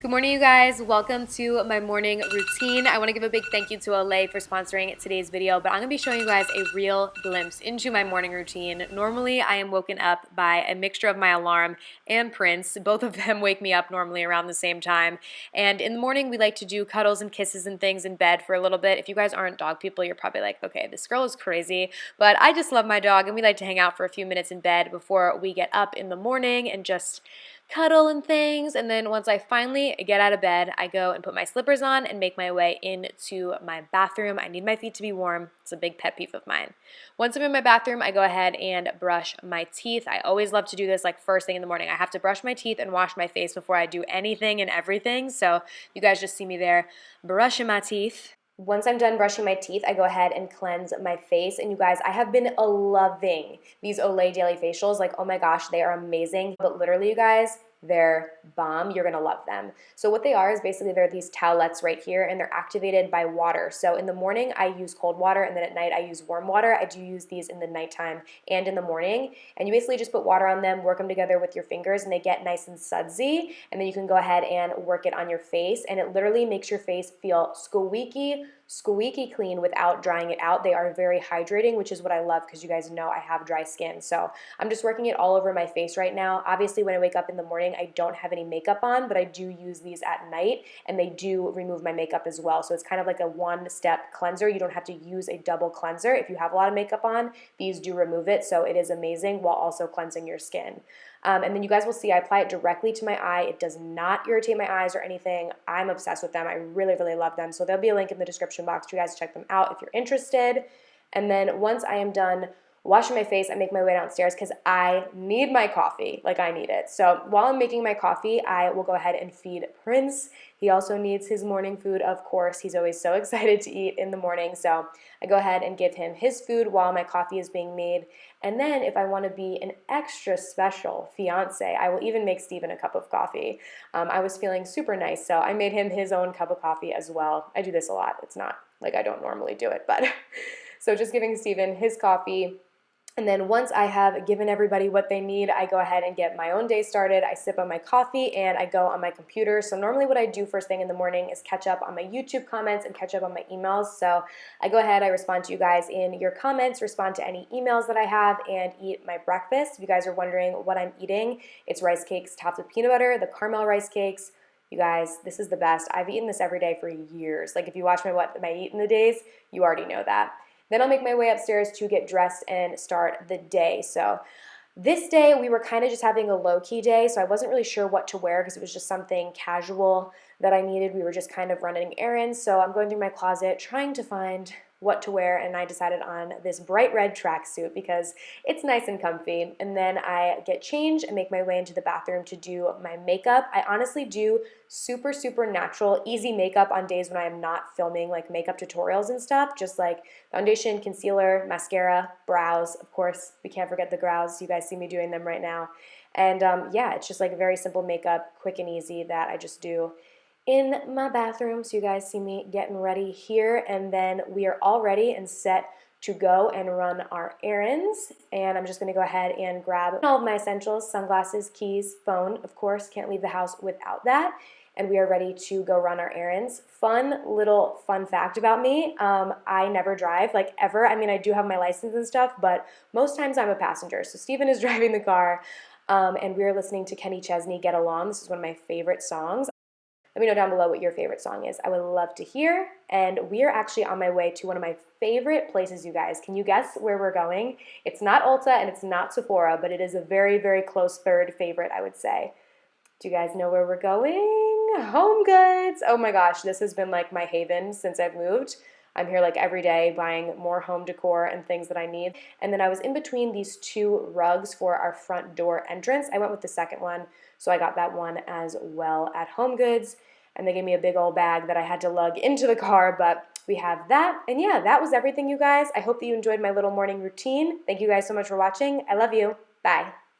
Good morning, you guys. Welcome to my morning routine. I want to give a big thank you to Olay for sponsoring today's video, but I'm going to be showing you guys a real glimpse into my morning routine. Normally, I am woken up by a mixture of my alarm and Prince. Both of them wake me up normally around the same time. And in the morning, we like to do cuddles and kisses and things in bed for a little bit. If you guys aren't dog people, you're probably like, okay, this girl is crazy. But I just love my dog, and we like to hang out for a few minutes in bed before we get up in the morning and just cuddle and things. And then once I finally get out of bed, I go and put my slippers on and make my way into my bathroom. I need my feet to be warm. It's a big pet peeve of mine. Once I'm in my bathroom, I go ahead and brush my teeth. I always love to do this like first thing in the morning. I have to brush my teeth and wash my face before I do anything and everything. So you guys just see me there brushing my teeth. Once I'm done brushing my teeth, I go ahead and cleanse my face. And you guys, I have been loving these Olay Daily Facials. Like, oh my gosh, they are amazing. But literally, you guys, they're bomb. You're gonna love them. So what they are is basically they're these towelettes right here, and they're activated by water. So in the morning, I use cold water, and then at night, I use warm water. I do use these in the nighttime and in the morning. And you basically just put water on them, work them together with your fingers, and they get nice and sudsy. And then you can go ahead and work it on your face, and it literally makes your face feel squeaky clean without drying it out. They are very hydrating, which is what I love because you guys know I have dry skin. So I'm just working it all over my face right now. Obviously, when I wake up in the morning, I don't have any makeup on, but I do use these at night, and they do remove my makeup as well. So it's kind of like a one-step cleanser. You don't have to use a double cleanser. If you have a lot of makeup on, these do remove it. So it is amazing while also cleansing your skin. And then you guys will see I apply it directly to my eye. It does not irritate my eyes or anything. I'm obsessed with them. I really, really love them. So there'll be a link in the description box for you guys to check them out if you're interested. And then once I am done washing my face, I make my way downstairs because I need my coffee. Like, I need it. So while I'm making my coffee, I will go ahead and feed Prince. He also needs his morning food, of course. He's always so excited to eat in the morning. So I go ahead and give him his food while my coffee is being made. And then if I want to be an extra special fiance, I will even make Steven a cup of coffee. I was feeling super nice, so I made him his own cup of coffee as well. I do this a lot. It's not like I don't normally do it, but so just giving Steven his coffee. And then once I have given everybody what they need, I go ahead and get my own day started. I sip on my coffee and I go on my computer. So normally what I do first thing in the morning is catch up on my YouTube comments and catch up on my emails. So I go ahead, I respond to you guys in your comments, respond to any emails that I have, and eat my breakfast. If you guys are wondering what I'm eating, it's rice cakes topped with peanut butter, the caramel rice cakes. You guys, this is the best. I've eaten this every day for years. Like, if you watch my What Am I Eating the days, you already know that. Then I'll make my way upstairs to get dressed and start the day. So this day we were kind of just having a low-key day, so I wasn't really sure what to wear because it was just something casual that I needed. We were just kind of running errands, so I'm going through my closet trying to find what to wear, and I decided on this bright red tracksuit because it's nice and comfy. And then I get changed and make my way into the bathroom to do my makeup. I honestly do super natural, easy makeup on days when I am not filming like makeup tutorials and stuff, just like foundation, concealer, mascara, brows. Of course, we can't forget the brows. You guys see me doing them right now. And yeah, it's just like very simple makeup, quick and easy, that I just do in my bathroom. So you guys see me getting ready here, and then we are all ready and set to go and run our errands. And I'm just going to go ahead and grab all of my essentials: sunglasses, keys, phone. Of course, can't leave the house without that. And we are ready to go run our errands. Fun fact about me, I never drive, like, ever. I mean, I do have my license and stuff, but most times I'm a passenger. So Steven is driving the car, and we are listening to Kenny Chesney, Get Along. This is one of my favorite songs. Let me know down below what your favorite song is. I would love to hear. And we are actually on my way to one of my favorite places, you guys. Can you guess where we're going? It's not Ulta and it's not Sephora, but it is a very close third favorite, I would say. Do you guys know where we're going? Home Goods. Oh my gosh, this has been like my haven since I've moved. I'm here like every day buying more home decor and things that I need. And then I was in between these two rugs for our front door entrance. I went with the second one, so I got that one as well at Home Goods. And they gave me a big old bag that I had to lug into the car, but we have that. And yeah, that was everything, you guys. I hope that you enjoyed my little morning routine. Thank you guys so much for watching. I love you. Bye.